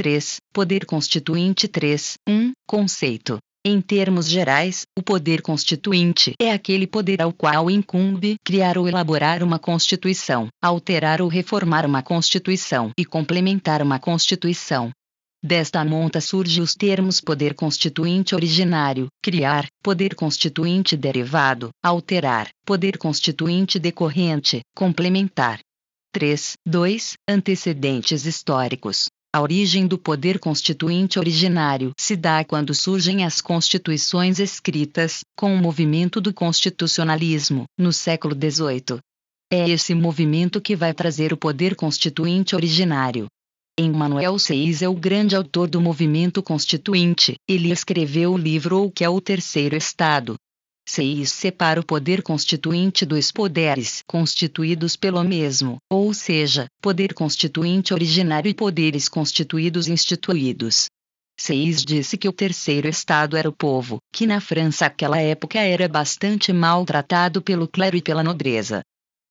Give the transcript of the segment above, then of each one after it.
3. Poder Constituinte 3. 1. Conceito. Em termos gerais, o poder constituinte é aquele poder ao qual incumbe criar ou elaborar uma Constituição, alterar ou reformar uma Constituição e complementar uma Constituição. Desta monta surgem os termos poder constituinte originário, criar, poder constituinte derivado, alterar, poder constituinte decorrente, complementar. 3. 2. Antecedentes históricos. A origem do poder constituinte originário se dá quando surgem as constituições escritas, com o movimento do constitucionalismo, no século XVIII. É esse movimento que vai trazer o poder constituinte originário. Emanuel Seis é o grande autor do movimento constituinte. Ele escreveu o livro O que é o Terceiro Estado. Seis separa o poder constituinte dos poderes constituídos pelo mesmo, ou seja, poder constituinte originário e poderes constituídos instituídos. Seis disse que o terceiro estado era o povo, que na França àquela época era bastante maltratado pelo clero e pela nobreza.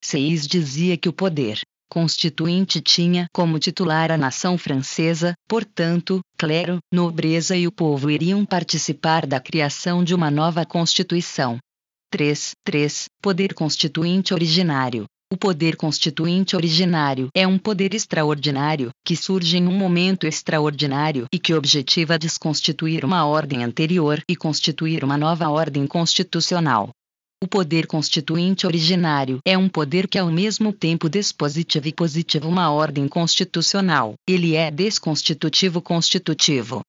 Seis dizia que o poder constituinte tinha como titular a nação francesa, portanto, clero, nobreza e o povo iriam participar da criação de uma nova Constituição. 3. Poder constituinte originário. O poder constituinte originário é um poder extraordinário, que surge em um momento extraordinário e que objetiva desconstituir uma ordem anterior e constituir uma nova ordem constitucional. O poder constituinte originário é um poder que ao mesmo tempo despositiva e positiva uma ordem constitucional. Ele é desconstitutivo constitutivo.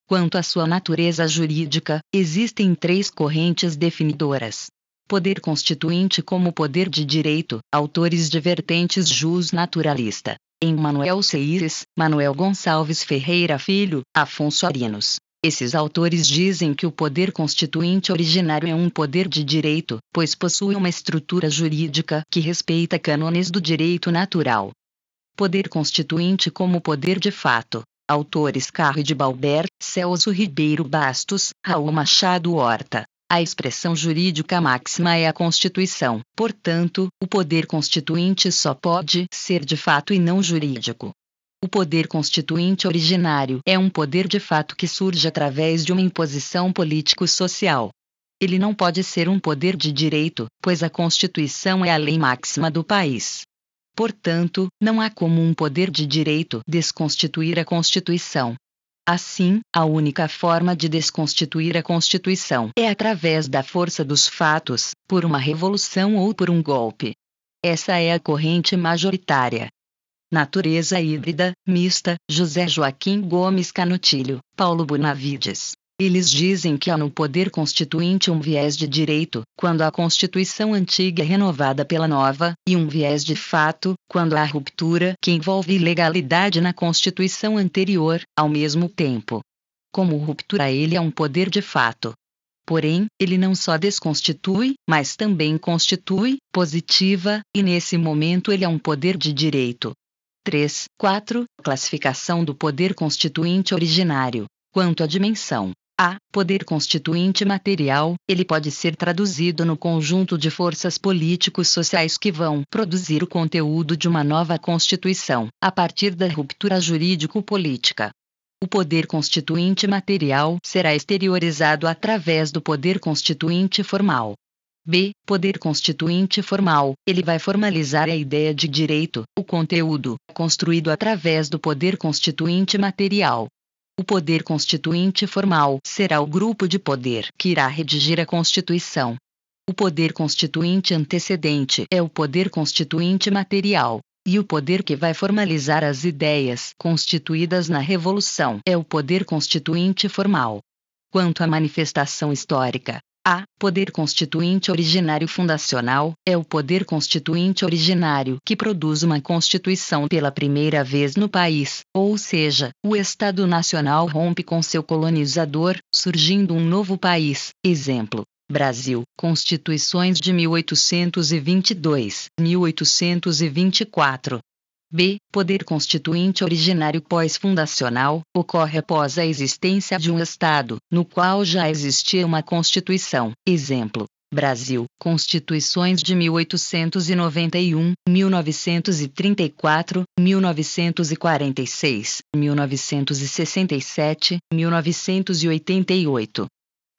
Quanto à sua natureza jurídica, existem 3 correntes definidoras. Poder constituinte como poder de direito, autores de vertentes jus naturalista. Emanuel Seis, Manuel Gonçalves Ferreira Filho, Afonso Arinos. Esses autores dizem que o poder constituinte originário é um poder de direito, pois possui uma estrutura jurídica que respeita cânones do direito natural. Poder constituinte como poder de fato. Autores Carro de Balbert, Celso Ribeiro Bastos, Raul Machado Horta. A expressão jurídica máxima é a Constituição, portanto, o poder constituinte só pode ser de fato e não jurídico. O poder constituinte originário é um poder de fato que surge através de uma imposição político-social. Ele não pode ser um poder de direito, pois a Constituição é a lei máxima do país. Portanto, não há como um poder de direito desconstituir a Constituição. Assim, a única forma de desconstituir a Constituição é através da força dos fatos, por uma revolução ou por um golpe. Essa é a corrente majoritária. Natureza híbrida, mista, José Joaquim Gomes Canutilho, Paulo Bonavides. Eles dizem que há no poder constituinte um viés de direito, quando a Constituição antiga é renovada pela nova, e um viés de fato, quando há ruptura que envolve ilegalidade na Constituição anterior, ao mesmo tempo. Como ruptura ele é um poder de fato. Porém, ele não só desconstitui, mas também constitui, positiva, e nesse momento ele é um poder de direito. 3. Classificação do poder constituinte originário. Quanto à dimensão. A. Poder constituinte material, ele pode ser traduzido no conjunto de forças políticos sociais que vão produzir o conteúdo de uma nova Constituição, a partir da ruptura jurídico-política. O poder constituinte material será exteriorizado através do poder constituinte formal. B. Poder constituinte formal, ele vai formalizar a ideia de direito, o conteúdo, construído através do poder constituinte material. O poder constituinte formal será o grupo de poder que irá redigir a Constituição. O poder constituinte antecedente é o poder constituinte material, e o poder que vai formalizar as ideias constituídas na Revolução é o poder constituinte formal. Quanto à manifestação histórica, A. Poder constituinte originário fundacional, é o poder constituinte originário que produz uma Constituição pela primeira vez no país, ou seja, o Estado Nacional rompe com seu colonizador, surgindo um novo país. Exemplo: Brasil, Constituições de 1822, 1824. B. Poder constituinte originário pós-fundacional, ocorre após a existência de um Estado, no qual já existia uma Constituição. Exemplo: Brasil, Constituições de 1891, 1934, 1946, 1967, 1988.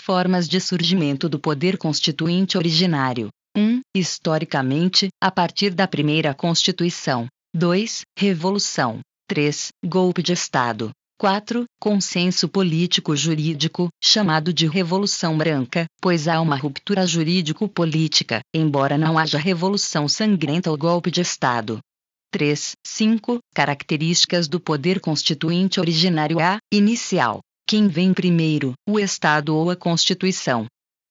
Formas de surgimento do poder constituinte originário. 1. Historicamente, a partir da primeira Constituição. 2. Revolução. 3. Golpe de Estado. 4. Consenso político-jurídico, chamado de Revolução Branca, pois há uma ruptura jurídico-política, embora não haja revolução sangrenta ou golpe de Estado. 3. 5. Características do poder constituinte originário. A. Inicial. Quem vem primeiro, o Estado ou a Constituição?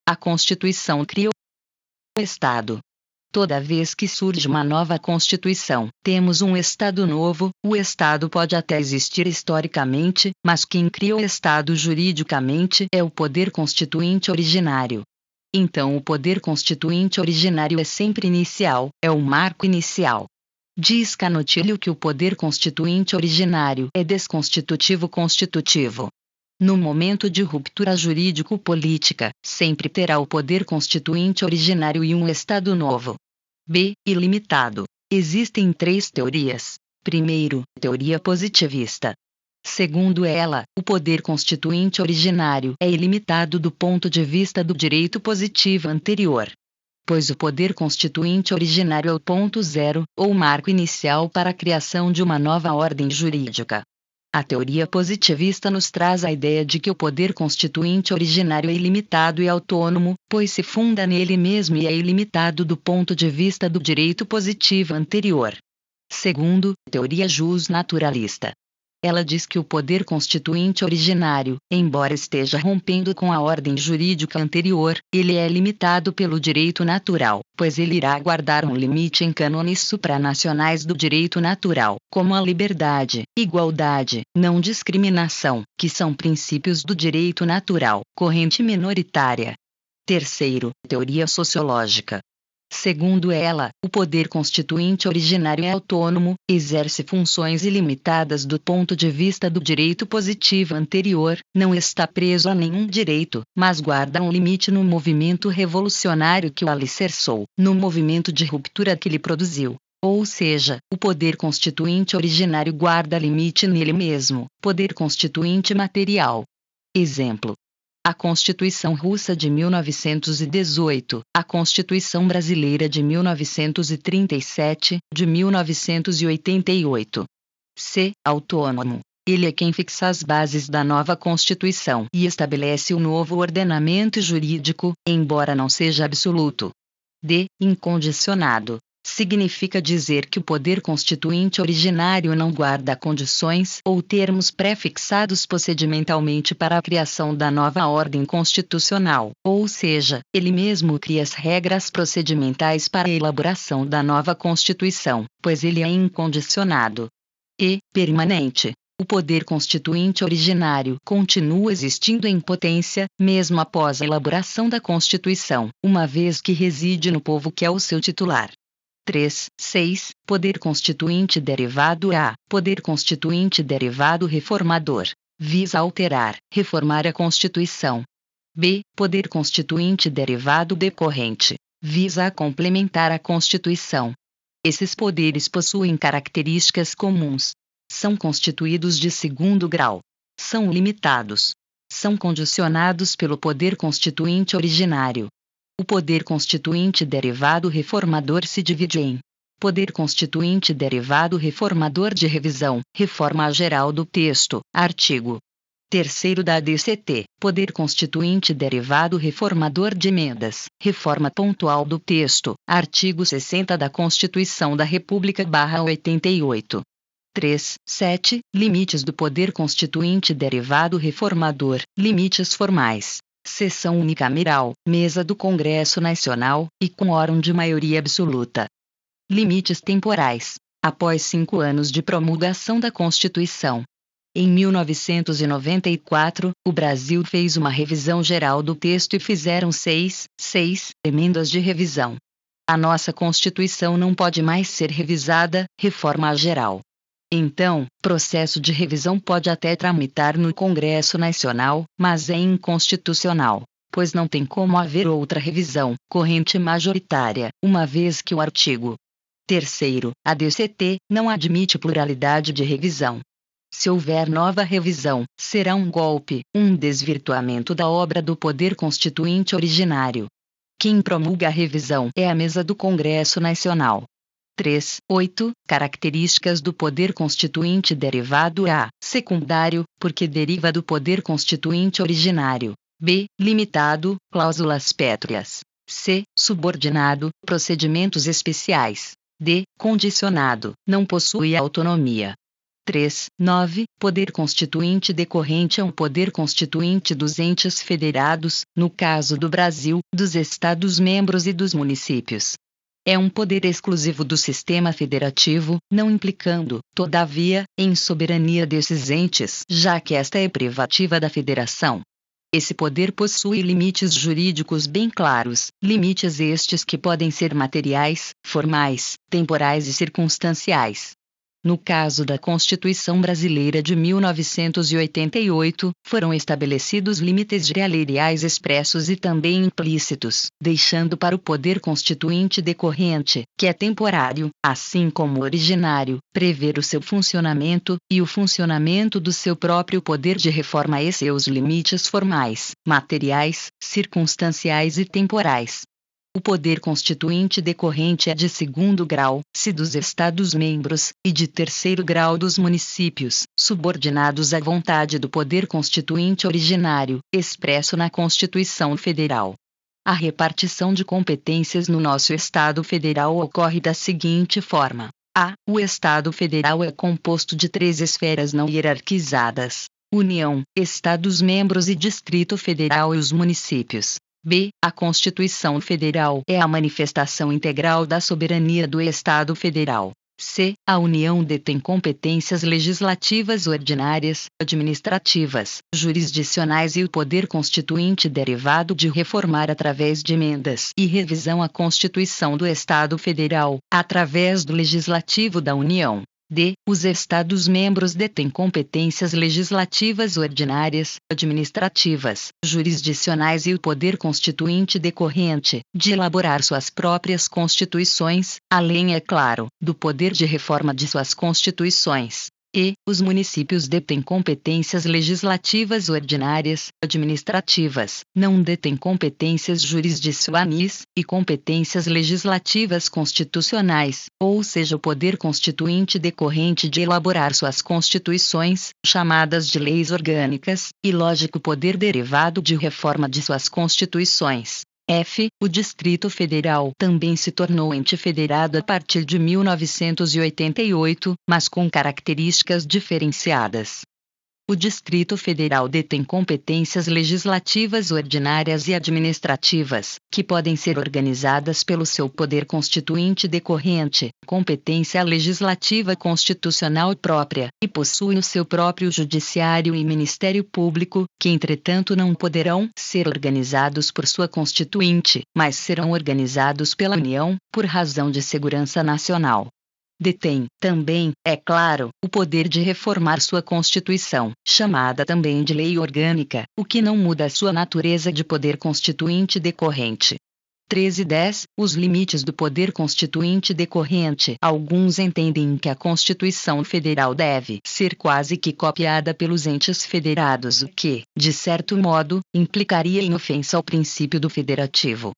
A Constituição cria o Estado. Toda vez que surge uma nova Constituição, temos um Estado novo. O Estado pode até existir historicamente, mas quem cria o Estado juridicamente é o poder constituinte originário. Então o poder constituinte originário é sempre inicial, é o marco inicial. Diz Canutilho que o poder constituinte originário é desconstitutivo constitutivo. No momento de ruptura jurídico-política, sempre terá o poder constituinte originário e um Estado novo. B. Ilimitado. Existem 3 teorias. Primeiro, teoria positivista. Segundo ela, o poder constituinte originário é ilimitado do ponto de vista do direito positivo anterior. Pois o poder constituinte originário é o ponto zero, ou marco inicial para a criação de uma nova ordem jurídica. A teoria positivista nos traz a ideia de que o poder constituinte originário é ilimitado e autônomo, pois se funda nele mesmo e é ilimitado do ponto de vista do direito positivo anterior. Segundo, teoria justnaturalista. Ela diz que o poder constituinte originário, embora esteja rompendo com a ordem jurídica anterior, ele é limitado pelo direito natural, pois ele irá guardar um limite em cânones supranacionais do direito natural, como a liberdade, igualdade, não discriminação, que são princípios do direito natural, corrente minoritária. Terceiro, teoria sociológica. Segundo ela, o poder constituinte originário é autônomo, exerce funções ilimitadas do ponto de vista do direito positivo anterior, não está preso a nenhum direito, mas guarda um limite no movimento revolucionário que o alicerçou, no movimento de ruptura que lhe produziu. Ou seja, o poder constituinte originário guarda limite nele mesmo, poder constituinte material. Exemplo: a Constituição Russa de 1918, a Constituição Brasileira de 1937, de 1988. C. Autônomo. Ele é quem fixa as bases da nova Constituição e estabelece o novo ordenamento jurídico, embora não seja absoluto. D. Incondicionado. Significa dizer que o poder constituinte originário não guarda condições ou termos pré-fixados procedimentalmente para a criação da nova ordem constitucional, ou seja, ele mesmo cria as regras procedimentais para a elaboração da nova Constituição, pois ele é incondicionado. E. Permanente. O poder constituinte originário continua existindo em potência, mesmo após a elaboração da Constituição, uma vez que reside no povo que é o seu titular. 3. 6. Poder constituinte derivado A. Poder constituinte derivado reformador. Visa alterar, reformar a Constituição. B. Poder constituinte derivado decorrente. Visa complementar a Constituição. Esses poderes possuem características comuns. São constituídos de segundo grau. São limitados. São condicionados pelo poder constituinte originário. O poder constituinte derivado reformador se divide em poder constituinte derivado reformador de revisão, reforma geral do texto, artigo 3º da ADCT, poder constituinte derivado reformador de emendas, reforma pontual do texto, artigo 60 da Constituição da República/88. 3. 7. Limites do poder constituinte derivado reformador, limites formais. Sessão unicameral, mesa do Congresso Nacional, e com quórum de maioria absoluta. Limites temporais. Após 5 anos de promulgação da Constituição. Em 1994, o Brasil fez uma revisão geral do texto e fizeram 6 emendas de revisão. A nossa Constituição não pode mais ser revisada, reforma geral. Então, processo de revisão pode até tramitar no Congresso Nacional, mas é inconstitucional. pois não tem como haver outra revisão corrente majoritária, uma vez que o artigo 3º, ADCT, não admite pluralidade de revisão. Se houver nova revisão, será um golpe, um desvirtuamento da obra do poder constituinte originário. Quem promulga a revisão é a mesa do Congresso Nacional. 3.8. Características do poder constituinte derivado a. Secundário, porque deriva do poder constituinte originário. B. Limitado, cláusulas pétreas. C. Subordinado, procedimentos especiais. D. Condicionado, não possui autonomia. 3.9. Poder constituinte decorrente é um poder constituinte dos entes federados, no caso do Brasil, dos Estados-membros e dos municípios. É um poder exclusivo do sistema federativo, não implicando, todavia, em soberania desses entes, já que esta é privativa da federação. Esse poder possui limites jurídicos bem claros, limites estes que podem ser materiais, formais, temporais e circunstanciais. No caso da Constituição Brasileira de 1988, foram estabelecidos limites realeriais expressos e também implícitos, deixando para o poder constituinte decorrente, que é temporário, assim como originário, prever o seu funcionamento, e o funcionamento do seu próprio poder de reforma e seus limites formais, materiais, circunstanciais e temporais. O poder constituinte decorrente é de 2º grau, se dos Estados-membros, e de 3º grau dos municípios, subordinados à vontade do poder constituinte originário, expresso na Constituição Federal. A repartição de competências no nosso Estado Federal ocorre da seguinte forma. A. O Estado Federal é composto de 3 esferas não hierarquizadas: União, Estados-membros e Distrito Federal e os municípios. B. A Constituição Federal é a manifestação integral da soberania do Estado Federal. C. A União detém competências legislativas ordinárias, administrativas, jurisdicionais e o poder constituinte derivado de reformar através de emendas e revisão a Constituição do Estado Federal, através do Legislativo da União. D. Os Estados-membros detêm competências legislativas ordinárias, administrativas, jurisdicionais e o poder constituinte decorrente, de elaborar suas próprias constituições, além, é claro, do poder de reforma de suas constituições. E. Os municípios detêm competências legislativas ordinárias, administrativas, não detêm competências jurisdicionais, e competências legislativas constitucionais, ou seja o poder constituinte decorrente de elaborar suas constituições, chamadas de leis orgânicas, e lógico poder derivado de reforma de suas constituições. F. O Distrito Federal também se tornou ente federado a partir de 1988, mas com características diferenciadas. O Distrito Federal detém competências legislativas ordinárias e administrativas, que podem ser organizadas pelo seu poder constituinte decorrente, competência legislativa constitucional própria, e possui o seu próprio judiciário e Ministério Público, que entretanto não poderão ser organizados por sua constituinte, mas serão organizados pela União, por razão de segurança nacional. Detém, também, é claro, o poder de reformar sua Constituição, chamada também de lei orgânica, o que não muda a sua natureza de poder constituinte decorrente. 13.10. Os limites do poder constituinte decorrente. Alguns entendem que a Constituição Federal deve ser quase que copiada pelos entes federados, o que, de certo modo, implicaria em ofensa ao princípio do federativo.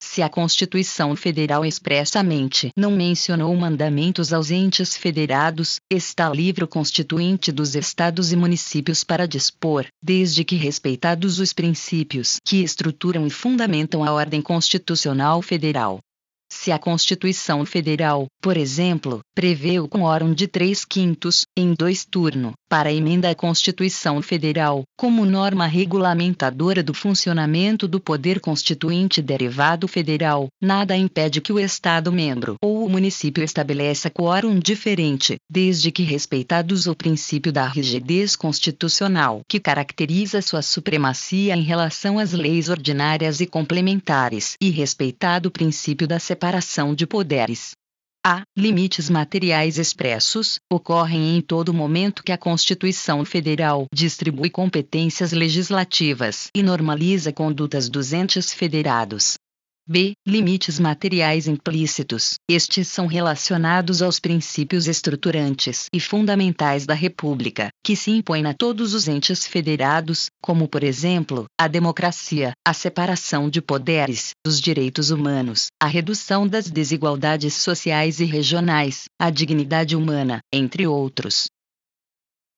Se a Constituição Federal expressamente não mencionou mandamentos aos entes federados, está livre o Constituinte dos Estados e municípios para dispor, desde que respeitados os princípios que estruturam e fundamentam a ordem constitucional federal. Se a Constituição Federal, por exemplo, prevê o quórum de 3/5, em 2 turnos, para a emenda à Constituição Federal, como norma regulamentadora do funcionamento do poder constituinte derivado federal, nada impede que o Estado-membro ou o município estabeleça quórum diferente, desde que respeitados o princípio da rigidez constitucional que caracteriza sua supremacia em relação às leis ordinárias e complementares, e respeitado o princípio da separação de poderes. A. Limites materiais expressos, ocorrem em todo momento que a Constituição Federal distribui competências legislativas e normaliza condutas dos entes federados. B. Limites materiais implícitos. Estes são relacionados aos princípios estruturantes e fundamentais da República, que se impõem a todos os entes federados, como por exemplo, a democracia, a separação de poderes, os direitos humanos, a redução das desigualdades sociais e regionais, a dignidade humana, entre outros.